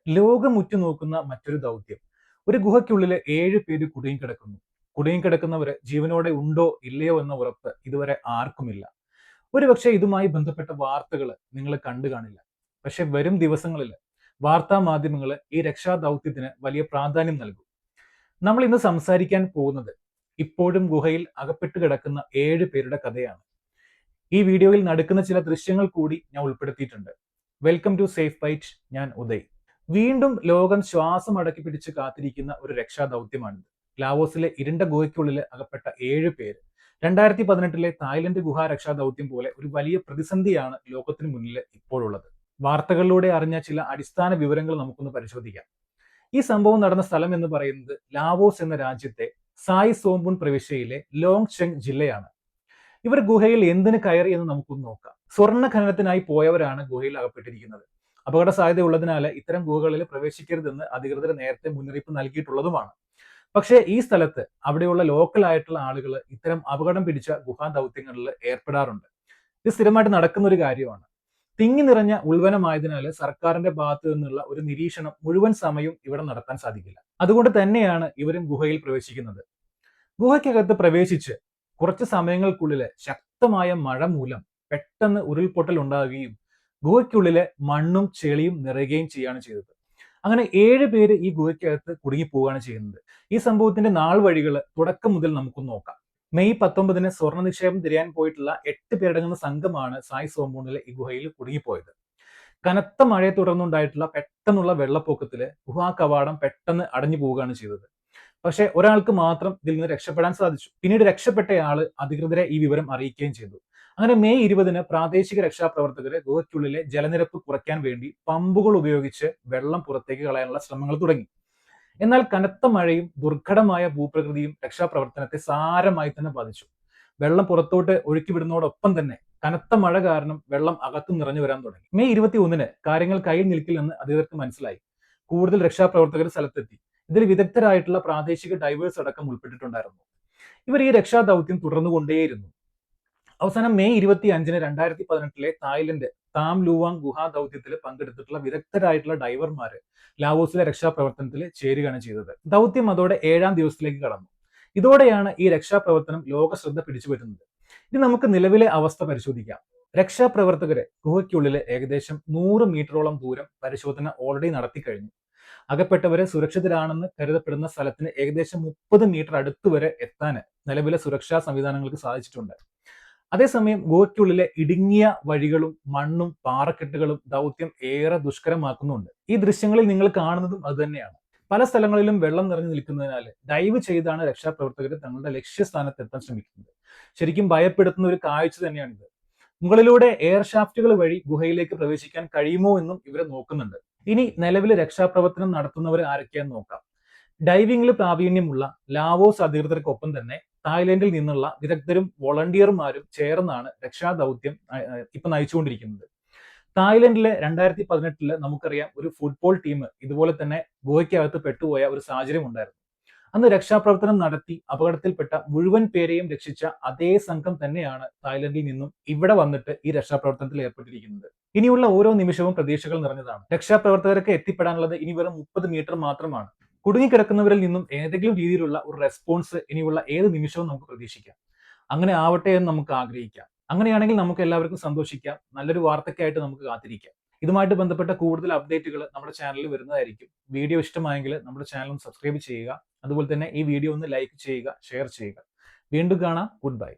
ലോകം ഉറ്റുനോക്കുന്ന മറ്റൊരു ദൗത്യം. ഒരു ഗുഹയ്ക്കുള്ളില് 7 പേര് കുടുങ്ങിക്കിടക്കുന്നു. കുടുങ്ങിക്കിടക്കുന്നവര് ജീവനോടെ ഉണ്ടോ ഇല്ലയോ എന്ന ഉറപ്പ് ഇതുവരെ ആർക്കുമില്ല. ഒരുപക്ഷെ ഇതുമായി ബന്ധപ്പെട്ട വാർത്തകൾ നിങ്ങൾ കണ്ടു കാണില്ല. പക്ഷെ വരും ദിവസങ്ങളിൽ വാർത്താ മാധ്യമങ്ങൾ ഈ രക്ഷാദൗത്യത്തിന് വലിയ പ്രാധാന്യം നൽകും. നമ്മൾ ഇന്ന് സംസാരിക്കാൻ പോകുന്നത് ഇപ്പോഴും ഗുഹയിൽ അകപ്പെട്ട് കിടക്കുന്ന 7 പേരുടെ കഥയാണ്. ഈ വീഡിയോയിൽ നടക്കുന്ന ചില ദൃശ്യങ്ങൾ കൂടി ഞാൻ ഉൾപ്പെടുത്തിയിട്ടുണ്ട്. Welcome to Safe Bite. ഞാൻ ഉദയ്. വീണ്ടും ലോകം ശ്വാസം അടക്കി പിടിച്ച് കാത്തിരിക്കുന്ന ഒരു രക്ഷാദൗത്യമാണിത്. ലാവോസിലെ ഇരുണ്ട ഗുഹയ്ക്കുള്ളിൽ അകപ്പെട്ട 7 പേര്. 2018 തായ്ലൻഡ് ഗുഹാ രക്ഷാദൗത്യം പോലെ ഒരു വലിയ പ്രതിസന്ധിയാണ് ലോകത്തിന് മുന്നിൽ ഇപ്പോഴുള്ളത്. വാർത്തകളിലൂടെ അറിഞ്ഞ ചില അടിസ്ഥാന വിവരങ്ങൾ നമുക്കൊന്ന് പരിശോധിക്കാം. ഈ സംഭവം നടന്ന സ്ഥലം എന്ന് പറയുന്നത് ലാവോസ് എന്ന രാജ്യത്തെ സായ് സോംബുൺ പ്രവിശ്യയിലെ ലോങ് ചെങ് ജില്ലയാണ്. ഇവർ ഗുഹയിൽ എന്തിന് കയറി എന്ന് നമുക്കൊന്ന് നോക്കാം. സ്വർണ്ണ ഖനനത്തിനായി പോയവരാണ് ഗുഹയിൽ അകപ്പെട്ടിരിക്കുന്നത്. അപകട സാധ്യത ഉള്ളതിനാൽ ഇത്തരം ഗുഹകളിൽ പ്രവേശിക്കരുതെന്ന് അധികൃതർ നേരത്തെ മുന്നറിയിപ്പ് നൽകിയിട്ടുള്ളതുമാണ്. പക്ഷേ ഈ സ്ഥലത്ത് അവിടെയുള്ള ലോക്കൽ ആയിട്ടുള്ള ആളുകൾ ഇത്തരം അപകടം പിടിച്ച ഗുഹാ ദൗത്യങ്ങളിൽ ഏർപ്പെടാറുണ്ട്. ഇത് സ്ഥിരമായിട്ട് നടക്കുന്ന ഒരു കാര്യമാണ്. തിങ്ങി നിറഞ്ഞ ഉൾവനമായതിനാൽ സർക്കാരിന്റെ ഭാഗത്തു നിന്നുള്ള ഒരു നിരീക്ഷണം മുഴുവൻ സമയവും ഇവിടെ നടത്താൻ സാധിക്കില്ല. അതുകൊണ്ട് തന്നെയാണ് ഇവരും ഗുഹയിൽ പ്രവേശിക്കുന്നത്. ഗുഹയ്ക്കകത്ത് പ്രവേശിച്ച് കുറച്ച് സമയങ്ങൾക്കുള്ളിൽ ശക്തമായ മഴ മൂലം പെട്ടെന്ന് ഉരുൾപൊട്ടൽ ഉണ്ടാകുകയും ഗുഹയ്ക്കുള്ളിലെ മണ്ണും ചെളിയും നിറയുകയും ചെയ്യാണ് ചെയ്തത്. അങ്ങനെ 7 പേര് ഈ ഗുഹയ്ക്കകത്ത് കുടുങ്ങിപ്പോവുകയാണ് ചെയ്യുന്നത്. ഈ സംഭവത്തിന്റെ നാൾ വഴികൾ തുടക്കം മുതൽ നമുക്കൊന്ന് നോക്കാം. മെയ് 19 സ്വർണ്ണ നിക്ഷേപം തിരയാൻ പോയിട്ടുള്ള 8 പേരടങ്ങുന്ന സംഘമാണ് സായ് സോംബൂണിലെ ഈ ഗുഹയിൽ കുടുങ്ങിപ്പോയത്. കനത്ത മഴയെ തുടർന്നുണ്ടായിട്ടുള്ള പെട്ടെന്നുള്ള വെള്ളപ്പൊക്കത്തില് ഗുഹാ കവാടം പെട്ടെന്ന് അടഞ്ഞു പോവുകയാണ് ചെയ്തത്. പക്ഷെ ഒരാൾക്ക് മാത്രം ഇതിൽ നിന്ന് രക്ഷപ്പെടാൻ സാധിച്ചു. പിന്നീട് രക്ഷപ്പെട്ടയാള് അധികൃതരെ ഈ വിവരം അറിയിക്കുകയും ചെയ്തു. അങ്ങനെ മെയ് 20 പ്രാദേശിക രക്ഷാപ്രവർത്തകര് ഗുഹയ്ക്കുള്ളിലെ ജലനിരപ്പ് കുറയ്ക്കാൻ വേണ്ടി പമ്പുകൾ ഉപയോഗിച്ച് വെള്ളം പുറത്തേക്ക് കളയാനുള്ള ശ്രമങ്ങൾ തുടങ്ങി. എന്നാൽ കനത്ത മഴയും ദുർഘടമായ ഭൂപ്രകൃതിയും രക്ഷാപ്രവർത്തനത്തെ സാരമായി തന്നെ ബാധിച്ചു. വെള്ളം പുറത്തോട്ട് ഒഴുക്കിവിടുന്നതോടൊപ്പം തന്നെ കനത്ത മഴ കാരണം വെള്ളം അകത്തു നിറഞ്ഞു വരാൻ തുടങ്ങി. മെയ് 21 കാര്യങ്ങൾ കയ്യിൽ നിൽക്കില്ലെന്ന് അധികൃതർക്ക് മനസ്സിലായി. കൂടുതൽ രക്ഷാപ്രവർത്തകർ സ്ഥലത്തെത്തി. ഇതിൽ വിദഗ്ധരായിട്ടുള്ള പ്രാദേശിക ഡൈവേഴ്സ് അടക്കം ഉൾപ്പെട്ടിട്ടുണ്ടായിരുന്നു. ഇവർ ഈ രക്ഷാദൗത്യം തുടർന്നുകൊണ്ടേയിരുന്നു. അവസാനം മെയ് 25 2018 തായ്ലൻഡ് താം ലൂവാങ് ഗുഹാ ദൗത്യത്തിൽ പങ്കെടുത്തിട്ടുള്ള വിദഗ്ധരായിട്ടുള്ള ഡൈവർമാര് ലാവോസിലെ രക്ഷാപ്രവർത്തനത്തിൽ ചേരുകയാണ് ചെയ്തത്. ദൗത്യം അതോടെ 7ാം ദിവസത്തിലേക്ക് കടന്നു. ഇതോടെയാണ് ഈ രക്ഷാപ്രവർത്തനം ലോക ശ്രദ്ധ പിടിച്ചുപറ്റുന്നത്. ഇനി നമുക്ക് നിലവിലെ അവസ്ഥ പരിശോധിക്കാം. രക്ഷാപ്രവർത്തകര് ഗുഹയ്ക്കുള്ളിൽ ഏകദേശം 100 മീറ്ററോളം ദൂരം പരിശോധന ഓൾറെഡി നടത്തി കഴിഞ്ഞു. അകപ്പെട്ടവര് സുരക്ഷിതരാണെന്ന് കരുതപ്പെടുന്ന സ്ഥലത്തിന് ഏകദേശം 30 മീറ്റർ അടുത്ത് വരെ എത്താൻ നിലവിലെ സുരക്ഷാ സംവിധാനങ്ങൾക്ക് സാധിച്ചിട്ടുണ്ട്. അതേസമയം ഗുഹയ്ക്കുള്ളിലെ ഇടുങ്ങിയ വഴികളും മണ്ണും പാറക്കെട്ടുകളും ദൗത്യം ഏറെ ദുഷ്കരമാക്കുന്നുണ്ട്. ഈ ദൃശ്യങ്ങളിൽ നിങ്ങൾ കാണുന്നതും അതുതന്നെയാണ്. പല സ്ഥലങ്ങളിലും വെള്ളം നിറഞ്ഞു നിൽക്കുന്നതിനാൽ ഡൈവ് ചെയ്താണ് രക്ഷാപ്രവർത്തകർ തങ്ങളുടെ ലക്ഷ്യസ്ഥാനത്ത് എത്താൻ ശ്രമിക്കുന്നത്. ശരിക്കും ഭയപ്പെടുത്തുന്ന ഒരു കാഴ്ച തന്നെയാണിത്. മുകളിലൂടെ എയർ ഷാഫ്റ്റുകൾ വഴി ഗുഹയിലേക്ക് പ്രവേശിക്കാൻ കഴിയുമോ എന്നും ഇവർ നോക്കുന്നുണ്ട്. ഇനി നിലവിൽ രക്ഷാപ്രവർത്തനം നടത്തുന്നവർ ആരൊക്കെയാന്ന് നോക്കാം. ഡൈവിംഗിൽ പ്രാവീണ്യമുള്ള ലാവോസ് അധികൃതർക്കൊപ്പം തന്നെ തായ്ലൻഡിൽ നിന്നുള്ള വിദഗ്ധരും വോളണ്ടിയർമാരും ചേർന്നാണ് രക്ഷാദൗത്യം ഇപ്പൊ നയിച്ചുകൊണ്ടിരിക്കുന്നത്. തായ്ലൻഡിലെ 2018 നമുക്കറിയാം ഒരു ഫുട്ബോൾ ടീം ഇതുപോലെ തന്നെ ഗുഹയ്ക്കകത്ത് പെട്ടുപോയ ഒരു സാഹചര്യം ഉണ്ടായിരുന്നു. അന്ന് രക്ഷാപ്രവർത്തനം നടത്തി അപകടത്തിൽപ്പെട്ട മുഴുവൻ പേരെയും രക്ഷിച്ച അതേ സംഘം തന്നെയാണ് തായ്ലൻഡിൽ നിന്നും ഇവിടെ വന്നിട്ട് ഈ രക്ഷാപ്രവർത്തനത്തിൽ ഏർപ്പെട്ടിരിക്കുന്നത്. ഇനിയുള്ള ഓരോ നിമിഷവും പ്രതീക്ഷകൾ നിറഞ്ഞതാണ്. രക്ഷാപ്രവർത്തകർക്ക് എത്തിപ്പെടാനുള്ളത് ഇനി വെറും 30 മീറ്റർ മാത്രമാണ്. കുടുങ്ങിക്കിടക്കുന്നവരിൽ നിന്നും ഏതെങ്കിലും രീതിയിലുള്ള ഒരു റെസ്പോൺസ് ഇനിയുള്ള ഏത് നിമിഷവും നമുക്ക് പ്രതീക്ഷിക്കാം. അങ്ങനെ ആവട്ടെ എന്ന് നമുക്ക് ആഗ്രഹിക്കാം. അങ്ങനെയാണെങ്കിൽ നമുക്ക് എല്ലാവർക്കും സന്തോഷിക്കാം. നല്ലൊരു വാർത്തയ്ക്കായിട്ട് നമുക്ക് കാത്തിരിക്കാം. ഇതുമായിട്ട് ബന്ധപ്പെട്ട കൂടുതൽ അപ്ഡേറ്റുകൾ നമ്മുടെ ചാനലിൽ വരുന്നതായിരിക്കും. വീഡിയോ ഇഷ്ടമായെങ്കിൽ നമ്മുടെ ചാനൽ ഒന്ന് സബ്സ്ക്രൈബ് ചെയ്യുക. അതുപോലെ തന്നെ ഈ വീഡിയോ ഒന്ന് ലൈക്ക് ചെയ്യുക, ഷെയർ ചെയ്യുക. വീണ്ടും കാണാം. Good bye.